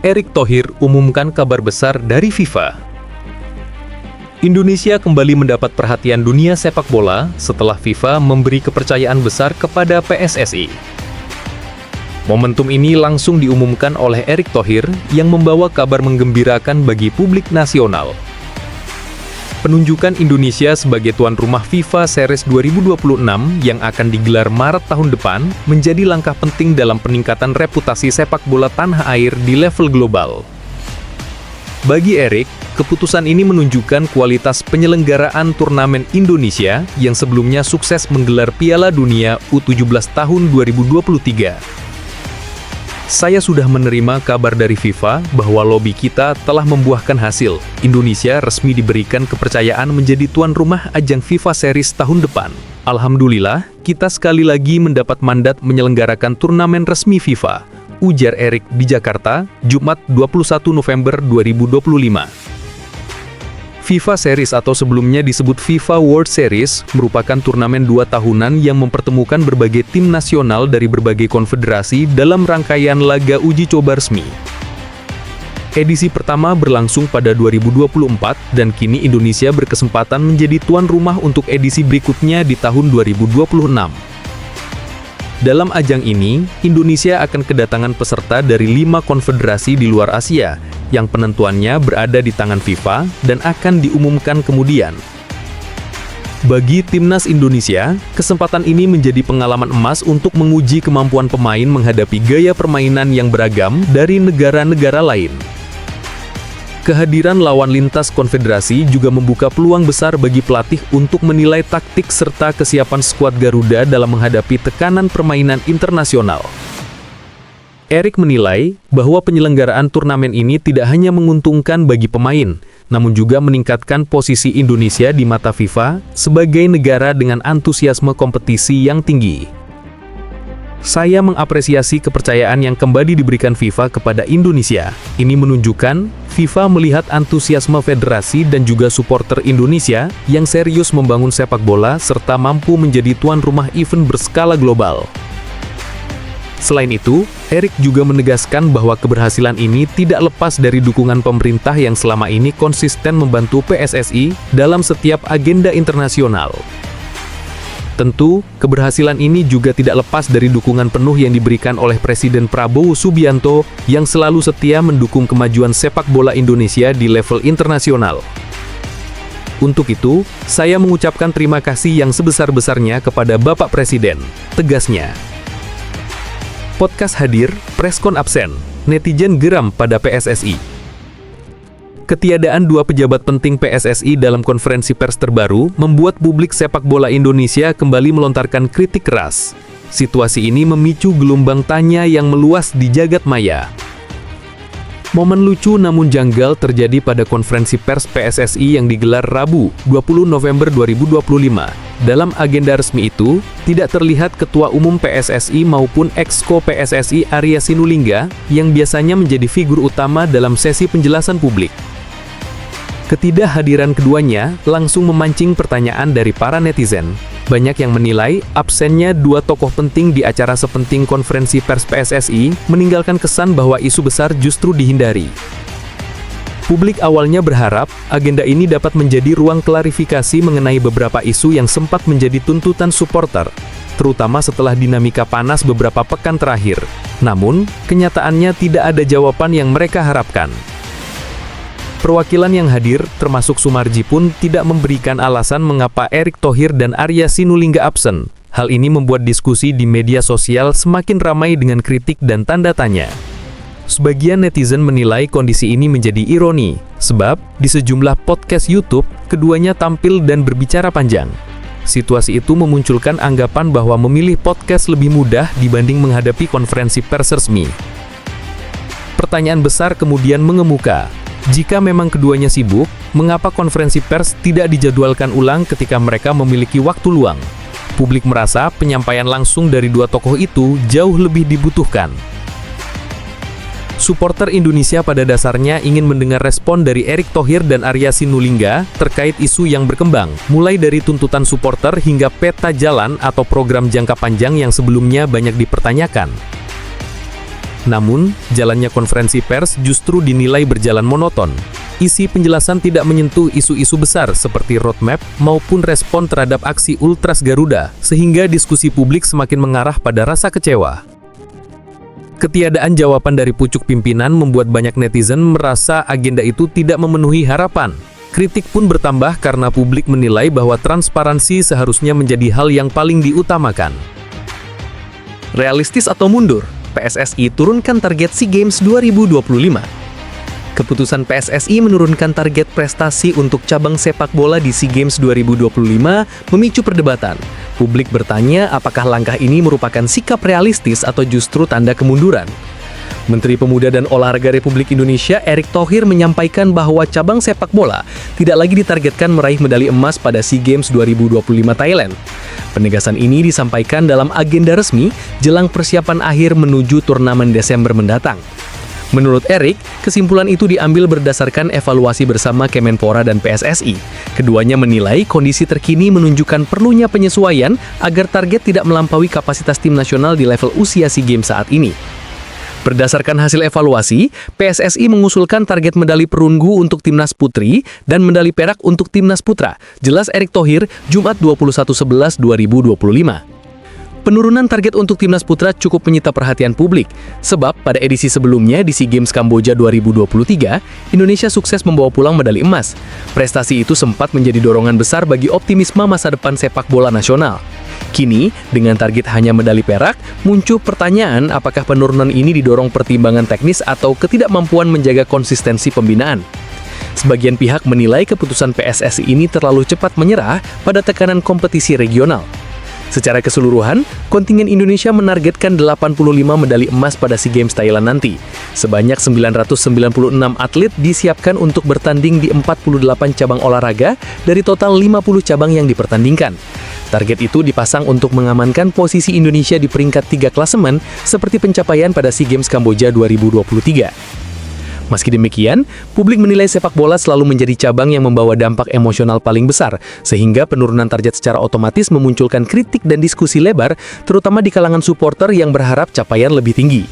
Erick Thohir umumkan kabar besar dari FIFA. Indonesia kembali mendapat perhatian dunia sepak bola setelah FIFA memberi kepercayaan besar kepada PSSI. Momentum ini langsung diumumkan oleh Erick Thohir yang membawa kabar menggembirakan bagi publik nasional. Penunjukan Indonesia sebagai tuan rumah FIFA Series 2026 yang akan digelar Maret tahun depan menjadi langkah penting dalam peningkatan reputasi sepak bola tanah air di level global. Bagi Erick, keputusan ini menunjukkan kualitas penyelenggaraan turnamen Indonesia yang sebelumnya sukses menggelar Piala Dunia U17 tahun 2023. Saya sudah menerima kabar dari FIFA bahwa lobi kita telah membuahkan hasil. Indonesia resmi diberikan kepercayaan menjadi tuan rumah ajang FIFA Series tahun depan. Alhamdulillah, kita sekali lagi mendapat mandat menyelenggarakan turnamen resmi FIFA, ujar Erick di Jakarta, Jumat 21 November 2025. FIFA Series atau sebelumnya disebut FIFA World Series merupakan turnamen 2 tahunan yang mempertemukan berbagai tim nasional dari berbagai konfederasi dalam rangkaian laga uji coba resmi. Edisi pertama berlangsung pada 2024 dan kini Indonesia berkesempatan menjadi tuan rumah untuk edisi berikutnya di tahun 2026. Dalam ajang ini, Indonesia akan kedatangan peserta dari 5 konfederasi di luar Asia, yang penentuannya berada di tangan FIFA dan akan diumumkan kemudian. Bagi timnas Indonesia, kesempatan ini menjadi pengalaman emas untuk menguji kemampuan pemain menghadapi gaya permainan yang beragam dari negara-negara lain. Kehadiran lawan lintas konfederasi juga membuka peluang besar bagi pelatih untuk menilai taktik serta kesiapan skuad Garuda dalam menghadapi tekanan permainan internasional. Erick menilai bahwa penyelenggaraan turnamen ini tidak hanya menguntungkan bagi pemain, namun juga meningkatkan posisi Indonesia di mata FIFA sebagai negara dengan antusiasme kompetisi yang tinggi. Saya mengapresiasi kepercayaan yang kembali diberikan FIFA kepada Indonesia. Ini menunjukkan FIFA melihat antusiasme federasi dan juga supporter Indonesia yang serius membangun sepak bola serta mampu menjadi tuan rumah event berskala global. Selain itu, Erick juga menegaskan bahwa keberhasilan ini tidak lepas dari dukungan pemerintah yang selama ini konsisten membantu PSSI dalam setiap agenda internasional. Tentu, keberhasilan ini juga tidak lepas dari dukungan penuh yang diberikan oleh Presiden Prabowo Subianto yang selalu setia mendukung kemajuan sepak bola Indonesia di level internasional. Untuk itu, saya mengucapkan terima kasih yang sebesar-besarnya kepada Bapak Presiden, tegasnya. Podcast hadir, preskon absen, netizen geram pada PSSI. Ketiadaan 2 pejabat penting PSSI dalam konferensi pers terbaru membuat publik sepak bola Indonesia kembali melontarkan kritik keras. Situasi ini memicu gelombang tanya yang meluas di jagat maya. Momen lucu namun janggal terjadi pada konferensi pers PSSI yang digelar Rabu, 20 November 2025. Dalam agenda resmi itu, tidak terlihat Ketua Umum PSSI maupun Exco PSSI Arya Sinulinga yang biasanya menjadi figur utama dalam sesi penjelasan publik. Ketidakhadiran keduanya langsung memancing pertanyaan dari para netizen. Banyak yang menilai absennya 2 tokoh penting di acara sepenting konferensi pers PSSI meninggalkan kesan bahwa isu besar justru dihindari. Publik awalnya berharap agenda ini dapat menjadi ruang klarifikasi mengenai beberapa isu yang sempat menjadi tuntutan supporter, terutama setelah dinamika panas beberapa pekan terakhir. Namun, kenyataannya tidak ada jawaban yang mereka harapkan. Perwakilan yang hadir, termasuk Sumarji pun tidak memberikan alasan mengapa Erick Thohir dan Arya Sinulinga absen. Hal ini membuat diskusi di media sosial semakin ramai dengan kritik dan tanda tanya. Sebagian netizen menilai kondisi ini menjadi ironi, sebab di sejumlah podcast YouTube, keduanya tampil dan berbicara panjang. Situasi itu memunculkan anggapan bahwa memilih podcast lebih mudah dibanding menghadapi konferensi pers resmi. Pertanyaan besar kemudian mengemuka. Jika memang keduanya sibuk, mengapa konferensi pers tidak dijadwalkan ulang ketika mereka memiliki waktu luang? Publik merasa penyampaian langsung dari 2 tokoh itu jauh lebih dibutuhkan. Supporter Indonesia pada dasarnya ingin mendengar respon dari Erick Thohir dan Arya Sinulinga terkait isu yang berkembang, mulai dari tuntutan supporter hingga peta jalan atau program jangka panjang yang sebelumnya banyak dipertanyakan. Namun, jalannya konferensi pers justru dinilai berjalan monoton. Isi penjelasan tidak menyentuh isu-isu besar seperti roadmap maupun respon terhadap aksi Ultras Garuda, sehingga diskusi publik semakin mengarah pada rasa kecewa. Ketiadaan jawaban dari pucuk pimpinan membuat banyak netizen merasa agenda itu tidak memenuhi harapan. Kritik pun bertambah karena publik menilai bahwa transparansi seharusnya menjadi hal yang paling diutamakan. Realistis atau mundur? PSSI turunkan target SEA Games 2025. Keputusan PSSI menurunkan target prestasi untuk cabang sepak bola di SEA Games 2025 memicu perdebatan. Publik bertanya apakah langkah ini merupakan sikap realistis atau justru tanda kemunduran. Menteri Pemuda dan Olahraga Republik Indonesia Erick Thohir menyampaikan bahwa cabang sepak bola tidak lagi ditargetkan meraih medali emas pada SEA Games 2025 Thailand. Penegasan ini disampaikan dalam agenda resmi jelang persiapan akhir menuju turnamen Desember mendatang. Menurut Erick, kesimpulan itu diambil berdasarkan evaluasi bersama Kemenpora dan PSSI. Keduanya menilai kondisi terkini menunjukkan perlunya penyesuaian agar target tidak melampaui kapasitas tim nasional di level usia SEA Games saat ini. Berdasarkan hasil evaluasi, PSSI mengusulkan target medali perunggu untuk timnas putri dan medali perak untuk timnas putra. Jelas Erick Thohir, Jumat 21/11/2025. Penurunan target untuk timnas putra cukup menyita perhatian publik, sebab pada edisi sebelumnya di SEA Games Kamboja 2023, Indonesia sukses membawa pulang medali emas. Prestasi itu sempat menjadi dorongan besar bagi optimisme masa depan sepak bola nasional. Kini, dengan target hanya medali perak, muncul pertanyaan apakah penurunan ini didorong pertimbangan teknis atau ketidakmampuan menjaga konsistensi pembinaan. Sebagian pihak menilai keputusan PSSI ini terlalu cepat menyerah pada tekanan kompetisi regional. Secara keseluruhan, kontingen Indonesia menargetkan 85 medali emas pada SEA Games Thailand nanti. Sebanyak 996 atlet disiapkan untuk bertanding di 48 cabang olahraga dari total 50 cabang yang dipertandingkan. Target itu dipasang untuk mengamankan posisi Indonesia di peringkat 3 klasemen seperti pencapaian pada SEA Games Kamboja 2023. Meski demikian, publik menilai sepak bola selalu menjadi cabang yang membawa dampak emosional paling besar, sehingga penurunan target secara otomatis memunculkan kritik dan diskusi lebar, terutama di kalangan supporter yang berharap capaian lebih tinggi.